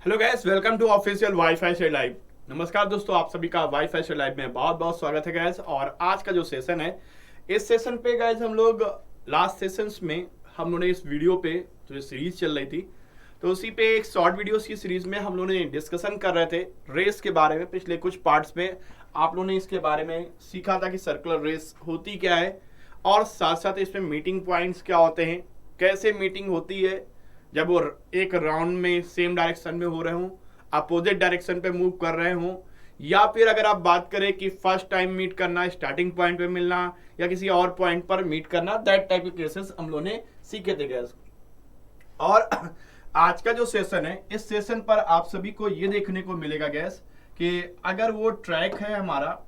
Hello guys, welcome to official WiFi से live. नमस्कार दोस्तों, आप सभी का वाईफाई से लाइव में बहुत बहुत स्वागत है गैस। और आज का जो सेशन है, इस सेशन पे गैस हम लोग लास्ट सेशंस में हम लोगों ने इस वीडियो पे जो ये सीरीज चल रही थी, तो उसी पे एक शॉर्ट वीडियोस की सीरीज में हम लोगों ने डिस्कशन कर रहे थे रेस के बारे में। पिछले कुछ पार्ट्स में आप लोगों ने इसके बारे में सीखा था कि सर्कुलर रेस होती क्या है, और साथ साथ इसमें मीटिंग पॉइंट्स क्या होते हैं, कैसे मीटिंग होती है जब वो एक राउंड में सेम डायरेक्शन में हो रहे हों, अपोजिट डायरेक्शन पे मूव कर रहे हों, या फिर अगर आप बात करें कि फर्स्ट टाइम मीट करना, स्टार्टिंग पॉइंट पे मिलना या किसी और पॉइंट पर मीट करना, दैट टाइप के केसेस हम लोगों ने सीखे थे गैस। और आज का जो सेशन है, इस सेशन पर आप सभी को ये देखने को मिलेगा गैस कि अगर वो ट्रैक है हमारा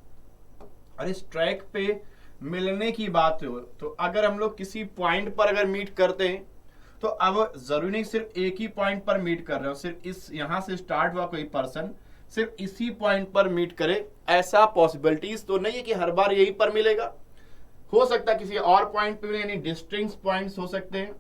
और इस ट्रैक पे मिलने की बात हो, तो अगर हम लोग किसी पॉइंट पर अगर मीट करते हैं तो अब जरूरी नहीं सिर्फ एक ही पॉइंट पर मीट कर रहे हो, सिर्फ इस यहां से स्टार्ट हुआ कोई पर्सन सिर्फ इसी पॉइंट पर मीट करे, ऐसा पॉसिबिलिटीज तो नहीं है कि हर बार यही पर मिलेगा। हो सकता है किसी और पॉइंट पे, यानी डिस्टिंक्ट पॉइंट्स हो सकते हैं,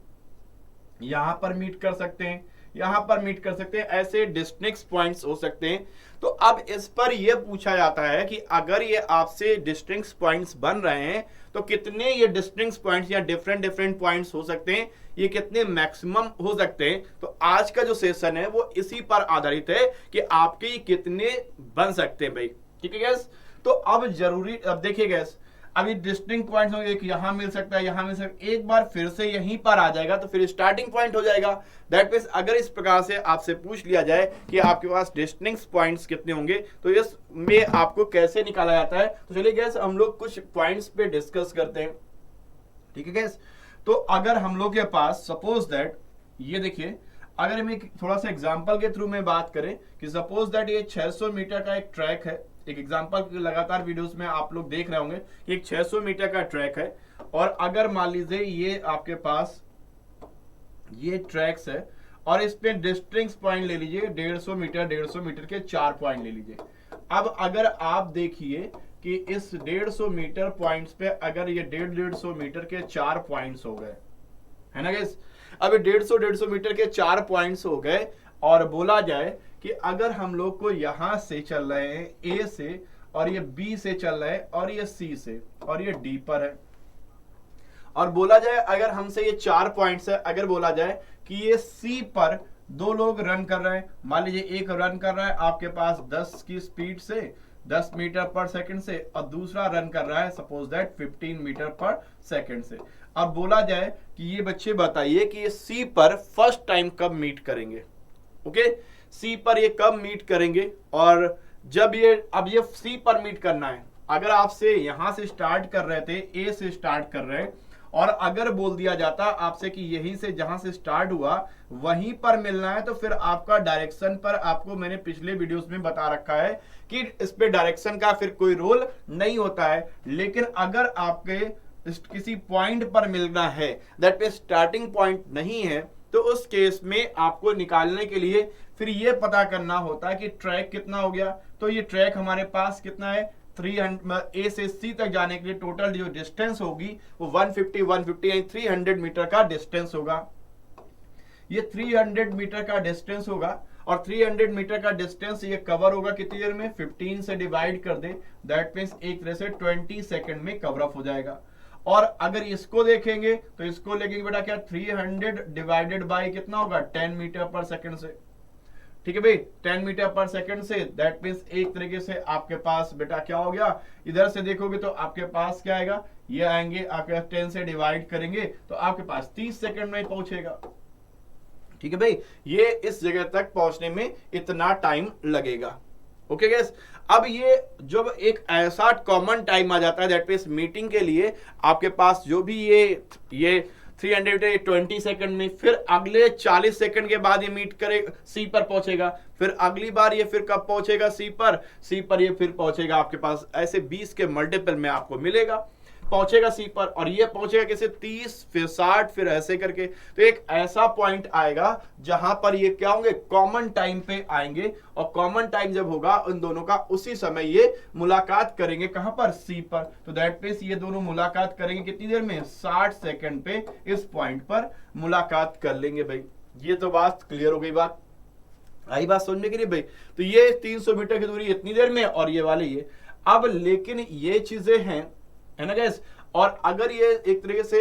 यहां पर मीट कर सकते हैं, यहां पर मीट कर सकते हैं, ऐसे डिस्टिंक्ट पॉइंट्स हो सकते हैं। तो अब इस पर यह पूछा जाता है कि अगर ये आपसे डिस्टिंक्ट पॉइंट्स बन रहे हैं तो कितने ये डिस्टिंक्ट पॉइंट्स या डिफरेंट डिफरेंट पॉइंट्स हो सकते हैं, ये कितने मैक्सिमम हो सकते हैं। तो आज का जो सेशन है वो इसी पर आधारित है कि आपके कितने बन सकते हैं भाई। ठीक है गैस। तो अब जरूरी, अब देखिए गैस, अभी डिस्टिंक्ट पॉइंट्स होंगे, एक यहां मिल सकता है, यहां मिल सकता है, एक बार फिर से यहीं पर आ जाएगा तो फिर स्टार्टिंग पॉइंट हो जाएगा। दैट मीन्स अगर इस प्रकार से आपसे पूछ लिया जाए कि आपके पास डिस्टिंक्ट पॉइंट्स कितने होंगे तो इसमें आपको कैसे निकाला जाता है, तो चलिए गैस हम लोग कुछ पॉइंट्स पे डिस्कस करते हैं। ठीक है गैस। तो अगर हम लोग के पास सपोज दैट, ये देखिए, अगर हम एक थोड़ा सा एग्जांपल के थ्रू में बात करें कि सपोज दैट ये 600 मीटर का एक ट्रैक है, एक एग्जांपल लगातार वीडियोस में आप लोग देख रहे होंगे कि एक 600 मीटर का ट्रैक है, और अगर मान लीजिए ये आपके पास ये ट्रैक्स है और इस पे डिस्टिंक्ट पॉइंट ले लीजिए 150 मीटर के 4 पॉइंट ले लीजिए। अब अगर आप देखिए कि इस 150 मीटर पॉइंट्स पे अगर ये 150 मीटर के 4 पॉइंट्स हो गए, है ना गाइस। अब 150 मीटर के 4 पॉइंट्स हो गए, और बोला जाए कि अगर हम लोग को यहां से चल रहे हैं ए से, और ये बी से चल रहा है, और ये सी से, और ये डी पर है, और बोला जाए अगर हमसे ये 4 पॉइंट्स है, अगर बोला जाए कि ये सी पर दो लोग रन कर रहे हैं, मान लीजिए एक रन कर रहा है आपके पास 10 की स्पीड से 10 मीटर पर सेकंड से, और दूसरा रन कर रहा है सपोज दैट 15 मीटर पर सेकंड से। अब बोला जाए कि ये बच्चे बताइए कि ये सी पर फर्स्ट टाइम कब मीट करेंगे। ओके, सी पर ये कब मीट करेंगे, और जब ये, अब ये सी पर मीट करना है, अगर आपसे यहां से स्टार्ट कर रहे थे, ए से स्टार्ट कर रहे हैं, और अगर बोल दिया जाता आपसे कि यहीं से जहां से स्टार्ट हुआ वहीं पर मिलना है, तो फिर आपका डायरेक्शन पर, आपको मैंने पिछले वीडियोस में बता रखा है कि इस पे डायरेक्शन का फिर कोई रोल नहीं होता है। लेकिन अगर आपके किसी पॉइंट पर मिलना है, दैट पे स्टार्टिंग पॉइंट नहीं है, तो उस केस में आपको निकालने के लिए फिर ये पता करना होता है कि ट्रैक कितना हो गया। तो ये ट्रैक हमारे पास कितना है, 300, ए से सी तक जाने के लिए टोटल जो डिस्टेंस होगी वो 150 यानी 300 मीटर का डिस्टेंस होगा। ये 300 मीटर का डिस्टेंस होगा, और 300 मीटर का डिस्टेंस ये कवर होगा कितनी देर में, 15 से डिवाइड कर दे, दैट मीन्स एक तरह से 20 सेकंड में कवर अप हो जाएगा। और अगर इसको देखेंगे तो इसको लेंगे बेटा क्या, 300 डिवाइडेड बाय कितना होगा, 10 मीटर पर सेकंड से। ठीक है भाई, 10 मीटर पर सेकंड से, दैट मीन्स एक तरीके से आपके पास बेटा क्या हो गया, इधर से देखोगे तो आपके पास क्या आएगा, ये आएंगे आपके 10 से डिवाइड करेंगे तो आपके पास 30 सेकंड में पहुंचेगा। ठीक है भाई, ये इस जगह तक पहुंचने में इतना टाइम लगेगा। Okay gas. अब ये जब एक ऐसा कॉमन टाइम आ जाता है, दैट मीन्स मीटिंग के लिए आपके पास जो भी ये 320 सेकंड में, फिर अगले 40 सेकंड के बाद ये मीट करे सी पर पहुंचेगा, फिर अगली बार ये फिर कब पहुंचेगा, सी पर ये फिर पहुंचेगा आपके पास ऐसे 20 के मल्टीपल में आपको मिलेगा, पहुंचेगा सी पर, और ये पहुंचेगा कैसे, 30 फिर 60 फिर ऐसे करके। तो एक ऐसा पॉइंट आएगा जहां पर ये क्या होंगे, कॉमन टाइम पे आएंगे, और कॉमन टाइम जब होगा उन दोनों का उसी समय ये मुलाकात करेंगे, कहां पर, सी पर। तो दैट मींस ये दोनों मुलाकात करेंगे कितनी देर में, 60 सेकंड पे इस पॉइंट पर मुलाकात कर लेंगे भाई। ये तो बात क्लियर हो गई बात। आई बात समझ में कि नहीं भाई? तो ये 300 मीटर की दूरी इतनी देर में और ये वाले ये। अब लेकिन ये चीजें हैं, है ना गैस, और अगर ये एक तरीके से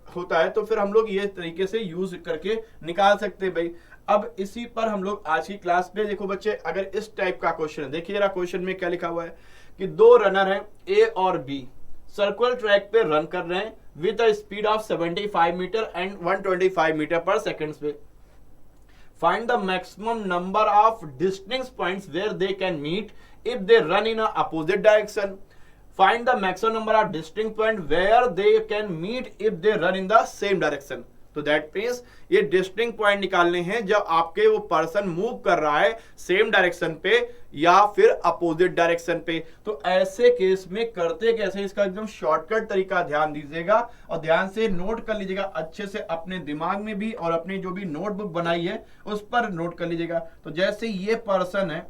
होता है तो फिर हम लोग ये तरीके से यूज करके निकाल सकते हैं भाई। अब इसी पर हम लोग आज की क्लास में देखो बच्चे, अगर इस टाइप का क्वेश्चन है, देखिए जरा क्वेश्चन में क्या लिखा हुआ है कि दो रनर हैं ए और बी, सर्कुलर ट्रैक पे रन कर रहे हैं with a speed of 75 meter and 125 meter पर सेकंड पे। Find the maximum number of distinct points where they can meet if they run in a opposite direction. Find the maximum number of distinct points where they can meet if they run in the same direction. तो that means ये distinct point निकालने हैं जब आपके वो person move कर रहा है सेम डायरेक्शन पे या फिर अपोजिट डायरेक्शन पे। तो ऐसे केस में करते कैसे, इसका एकदम शॉर्टकट तरीका ध्यान दीजिएगा और ध्यान से नोट कर लीजिएगा अच्छे से अपने दिमाग में भी, और अपनी जो भी नोटबुक बनाई है उस पर नोट कर लीजिएगा। तो जैसे ये पर्सन है,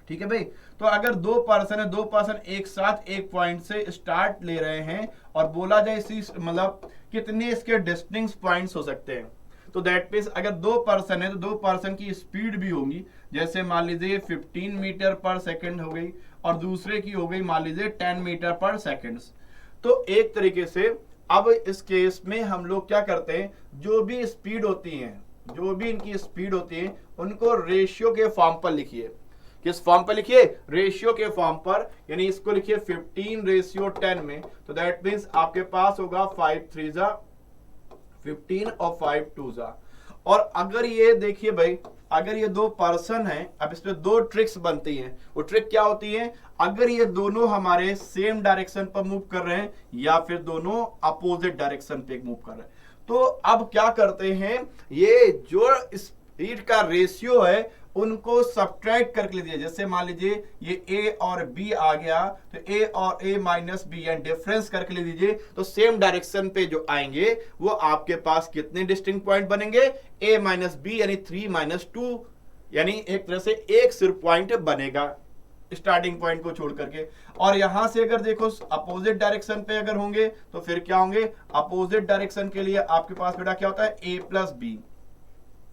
ठीक है भाई, तो अगर दो पर्सन है, दो पर्सन एक साथ एक पॉइंट से स्टार्ट ले रहे हैं और बोला जाए इसी मतलब कितने इसके डिस्टिंक्ट पॉइंट्स हो सकते हैं। तो दैट मीन्स अगर दो पर्सन है तो दो पर्सन की स्पीड भी होगी, जैसे मान लीजिए 15 मीटर पर सेकंड हो गई और दूसरे की हो गई मान लीजिए 10 मीटर पर सेकंड। तो एक तरीके से अब इस केस में हम लोग क्या करते हैं, जो भी स्पीड होती है, जो भी इनकी स्पीड होती है उनको रेशियो के फॉर्म पर लिखिए। किस फॉर्म पर लिखिए? रेशियो के फॉर्म पर, यानी इसको लिखिए 15:10 में। तो दैट मीन्स आपके पास होगा 5 3 जा 15 और 5 2 जा। और अगर ये देखिए भाई, अगर ये दो पर्सन है, अब इसमें दो ट्रिक्स बनती हैं। वो ट्रिक क्या होती है? अगर ये दोनों हमारे सेम डायरेक्शन पर मूव कर रहे हैं या फिर दोनों अपोजिट डायरेक्शन पे मूव कर रहे हैं, तो अब क्या करते हैं, ये जो स्पीड का रेशियो है उनको सब्ट्रैक्ट करके लीजिए। जैसे मान लीजिए ये ए और बी आ गया, तो ए और ए माइनस बी यानी डिफरेंस करके ले दीजिए, तो सेम डायरेक्शन पे जो आएंगे वो आपके पास कितने डिस्टिंक्ट पॉइंट बनेंगे? ए माइनस बी यानी 3 माइनस 2, यानी एक तरह से एक सिर्फ पॉइंट बनेगा स्टार्टिंग पॉइंट को छोड़ करके। और यहां से अगर देखो अपोजिट डायरेक्शन पे अगर होंगे तो फिर क्या होंगे? अपोजिट डायरेक्शन के लिए आपके पास बेटा क्या होता है? ए प्लस बी।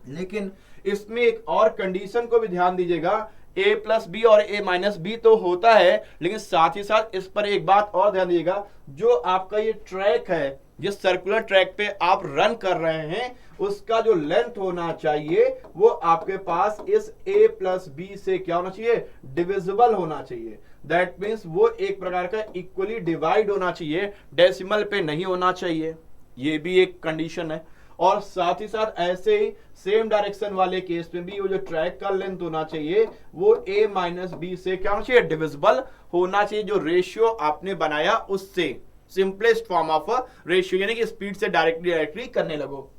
लेकिन इसमें एक और कंडीशन को भी ध्यान दीजिएगा, a प्लस बी और a माइनस बी तो होता है, लेकिन साथ ही साथ इस पर एक बात और ध्यान दीजिएगा, जो आपका ये ट्रैक है, जिस सर्कुलर ट्रैक पे आप रन कर रहे हैं, उसका जो लेंथ होना चाहिए वो आपके पास इस a प्लस बी से क्या होना चाहिए? डिविजिबल होना चाहिए। दैट मीन्स वो एक प्रकार का इक्वली डिवाइड होना चाहिए, डेसिमल पे नहीं होना चाहिए। ये भी एक कंडीशन है। और साथ ही साथ ऐसे ही सेम डायरेक्शन वाले केस में भी वो जो ट्रैक का लेंथ होना चाहिए वो a माइनस बी से क्या होना चाहिए? डिविजिबल होना चाहिए। जो रेशियो आपने बनाया उससे, सिंपलेस्ट फॉर्म ऑफ रेशियो, यानी कि स्पीड से डायरेक्टली करने लगो,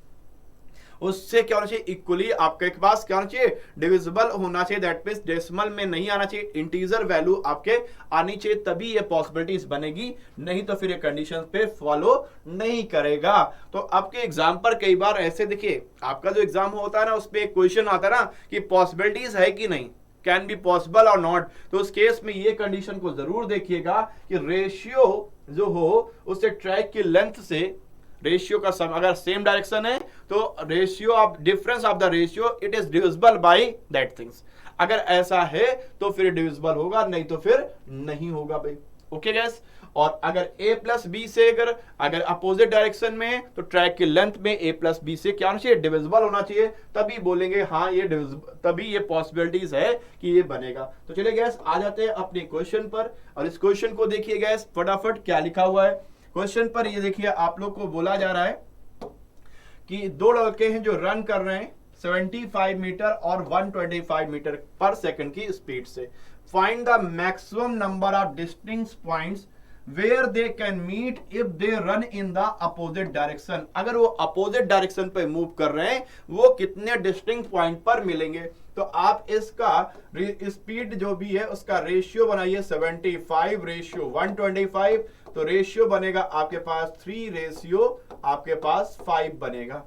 उससे क्या होना चाहिए? इक्वली आपके पास क्या होना चाहिए? डिविजिबल होना चाहिए। दैट मींस डेसिमल में नहीं आना चाहिए, इंटीजर वैल्यू आपके आनी चाहिए, तभी ये पॉसिबिलिटीज बनेगी, नहीं तो फिर ये कंडीशंस पे फॉलो नहीं करेगा। तो आपके एग्जाम पर कई बार ऐसे देखिए, आपका जो एग्जाम होता है ना उसमें एक क्वेश्चन आता है ना कि पॉसिबिलिटीज है कि नहीं, कैन बी पॉसिबल और नॉट। तो उस केस में ये कंडीशन को जरूर देखिएगा कि रेशियो जो हो उससे ट्रैक की लेंथ से रेशियो का सम, अगर सेम डायरेक्शन है तो ratio of difference of the ratio it is divisible by that things. अगर ऐसा है तो फिर डिविजिबल होगा, नहीं तो फिर नहीं होगा भाई। Okay gas. और अगर a प्लस बी से अगर अपोजिट डायरेक्शन में है तो ट्रैक की लेंथ में a प्लस बी से क्या होना चाहिए? डिविजिबल होना चाहिए, तभी बोलेंगे हाँ ये तभी ये पॉसिबिलिटीज है कि ये बनेगा। तो चलिए गैस आ जाते हैं अपने क्वेश्चन पर, और इस क्वेश्चन को देखिए गैस फटाफट क्या लिखा हुआ है। क्वेश्चन पर ये देखिए आप लोग को बोला जा रहा है कि दो लड़के हैं जो रन कर रहे हैं 75 मीटर और 125 मीटर पर सेकंड की स्पीड से। Find the maximum number of distinct points where they can meet if they run in the opposite direction. अगर वो अपोजिट डायरेक्शन पे मूव कर रहे हैं वो कितने डिस्टिंक्ट पॉइंट पर मिलेंगे? तो आप इसका स्पीड जो भी है उसका रेशियो बनाइए 75:125, तो रेशियो बनेगा आपके पास 3 आपके पास 5 बनेगा।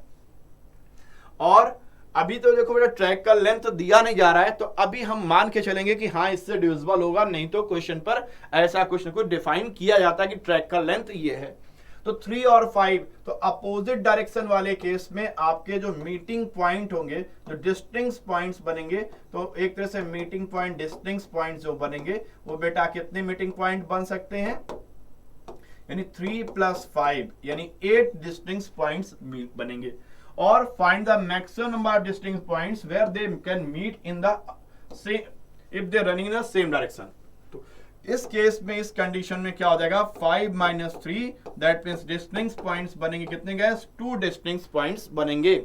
और अभी तो देखो बेटा ट्रैक का लेंथ दिया नहीं जा रहा है, तो अभी हम मान के चलेंगे कि हाँ इससे डिविजिबल होगा, नहीं तो क्वेश्चन पर ऐसा कुछ न कुछ डिफाइन किया जाता है कि ट्रैक का लेंथ ये है। तो 3 और 5 तो अपोजिट डायरेक्शन वाले केस में आपके जो मीटिंग पॉइंट होंगे, जो डिस्टिंक्ट पॉइंट्स बनेंगे, तो एक तरह से मीटिंग पॉइंट डिस्टिंक्ट पॉइंट्स जो बनेंगे वो बेटा कितने मीटिंग पॉइंट बन सकते हैं, यानी 3 + 5 यानी 8 डिस्टिंक्ट पॉइंट्स बनेंगे। और find the maximum number of distinct points where they can meet in the same if they running in the same direction. तो इस केस में, इस कंडीशन में क्या हो जाएगा, 5 - 3 दैट मींस डिस्टिंक्ट पॉइंट्स बनेंगे कितने गैस, 2 डिस्टिंक्ट पॉइंट्स बनेंगे।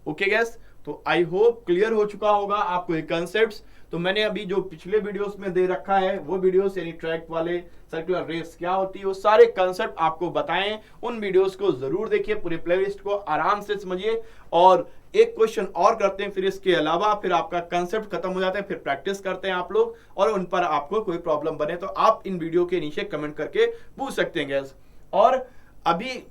ओके गैस, तो आई होप क्लियर हो चुका होगा आपको ये कंसेप्ट्स। तो मैंने अभी जो पिछले वीडियोस में दे रखा है वो वीडियोस यानी ट्रैक वाले, सर्कुलर रेस क्या होती है, वो सारे कंसेप्ट आपको बताएं। उन वीडियोस को जरूर देखिए, पूरी प्लेलिस्ट को आराम से समझिए। और एक क्वेश्चन और करते हैं, फिर इसके अलावा फिर आपका कंसेप्ट खत्म हो जाता है, फिर प्रैक्टिस करते हैं आप लोग। और उन पर आपको कोई प्रॉब्लम बने तो आप इन वीडियो के नीचे कमेंट करके पूछ सकते हैं गैस। और अभी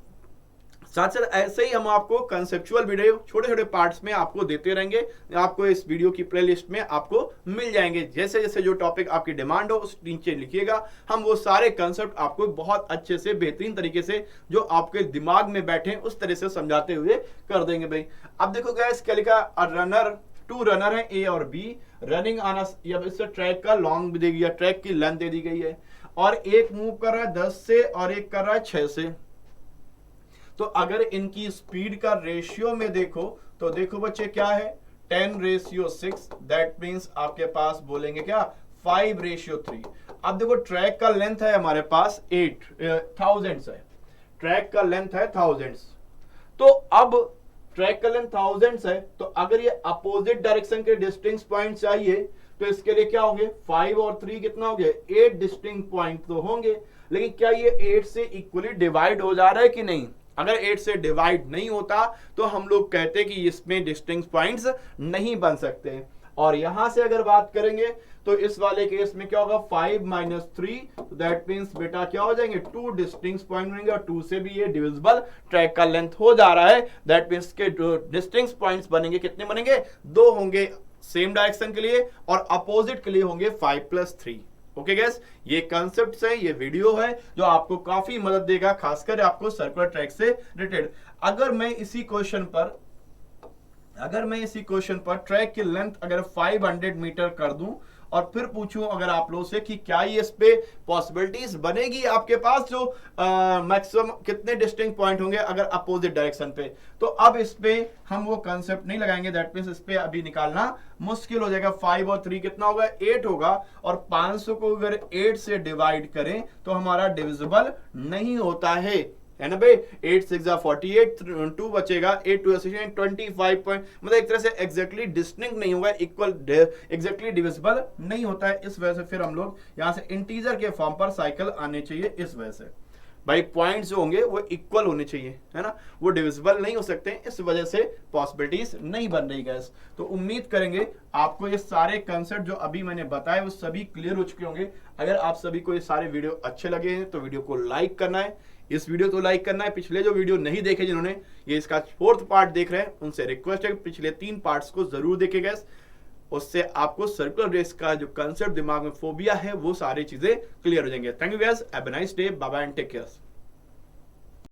साथ साथ ऐसे ही हम आपको कंसेप्चुअल वीडियो छोटे छोटे पार्ट्स में आपको देते रहेंगे। आपको इस वीडियो की प्लेलिस्ट में आपको मिल जाएंगे। जैसे जैसे जो टॉपिक आपकी डिमांड हो उस नीचे लिखिएगा, हम वो सारे कंसेप्ट आपको बहुत अच्छे से बेहतरीन तरीके से जो आपके दिमाग में बैठे उस तरह से समझाते हुए कर देंगे भाई। अब देखो गाइस क्या लिखा, रनर 2 रनर है ए और बी रनिंग ऑन इससे ट्रैक का लॉन्ग भी दे दिया, ट्रैक की लेंथ दे दी गई है। और एक मूव कर रहा है 10 से और एक कर रहा है 6 से। तो अगर इनकी स्पीड का रेशियो में देखो तो देखो बच्चे क्या है, 10:6 दैट मींस आपके पास बोलेंगे क्या 5:3। अब देखो ट्रैक का लेंथ है हमारे पास 8,000 है, ट्रैक का लेंथ है 1000। तो अब ट्रैक का लेंथ 1000 है, तो अगर ये अपोजिट डायरेक्शन के डिस्टिंक्ट पॉइंट चाहिए तो इसके लिए क्या होंगे, 5 और 3 कितना हो गया, 8 डिस्टिंक्ट पॉइंट तो होंगे। लेकिन क्या ये 8 से इक्वली डिवाइड हो जा रहा है कि नहीं? अगर 8 से डिवाइड नहीं होता तो हम लोग कहते हैं कि इसमें डिस्टिंक्ट पॉइंट्स नहीं बन सकते। और यहां से अगर बात करेंगे तो इस वाले केस में क्या होगा, 5 - 3 दैट मींस बेटा क्या हो जाएंगे, 2 डिस्टिंक्ट पॉइंट बनेंगे। और 2 से भी ये डिविजिबल ट्रैक का लेंथ हो जा रहा है, दैट मींस के डिस्टिंक्ट पॉइंट्स बनेंगे कितने बनेंगे, 2 होंगे सेम डायरेक्शन के लिए और अपोजिट के लिए होंगे 5 + 3। ओके गैस, ये कंसेप्ट है, ये वीडियो है जो आपको काफी मदद देगा, खासकर आपको सर्कुलर ट्रैक से रिलेटेड। अगर मैं इसी क्वेश्चन पर ट्रैक की लेंथ अगर 500 मीटर कर दूं और फिर पूछूं अगर आप लोगों से कि क्या ये इस पे पॉसिबिलिटीज बनेगी, आपके पास जो मैक्सिमम कितने डिस्टिंक्ट पॉइंट होंगे अगर अपोजिट डायरेक्शन पे, तो अब इस पे हम वो कंसेप्ट नहीं लगाएंगे। दैट मींस इस पे अभी निकालना मुश्किल हो जाएगा। 5 और 3 कितना होगा, 8 होगा। और 500 को अगर 8 से डिवाइड करें तो हमारा डिविजिबल नहीं होता है ना भाई। 8 6 48, 2 बचेगा, 8 2 25 पॉइंट, मतलब एक तरह से एग्जैक्टली डिस्टिंक्ट नहीं होगा, इक्वल एग्जैक्टली डिविजिबल नहीं होता है। इस वजह से फिर हम लोग यहां से इंटीजर के फॉर्म पर साइकिल आने चाहिए। इस वजह से भाई पॉइंट्स जो होंगे वो इक्वल होने चाहिए, है ना, वो डिविजिबल नहीं हो सकते। इस वजह से पॉसिबिलिटीज नहीं बन रही गैस। तो उम्मीद करेंगे आपको ये सारे कंसेप्ट जो अभी मैंने बताए वो सभी क्लियर हो चुके होंगे। अगर आप सभी को ये सारे वीडियो अच्छे लगे हैं तो वीडियो को लाइक करना है, इस वीडियो को लाइक करना है। पिछले जो वीडियो नहीं देखे जिन्होंने, ये इसका 4th पार्ट देख रहे हैं, उनसे रिक्वेस्ट है पिछले 3 पार्ट्स को जरूर देखे गैस। उससे आपको सर्कुलर रेस का जो कंसेप्ट दिमाग में फोबिया है वो सारी चीजें क्लियर हो जाएंगे। Thank you guys, have a nice day, bye bye and take care.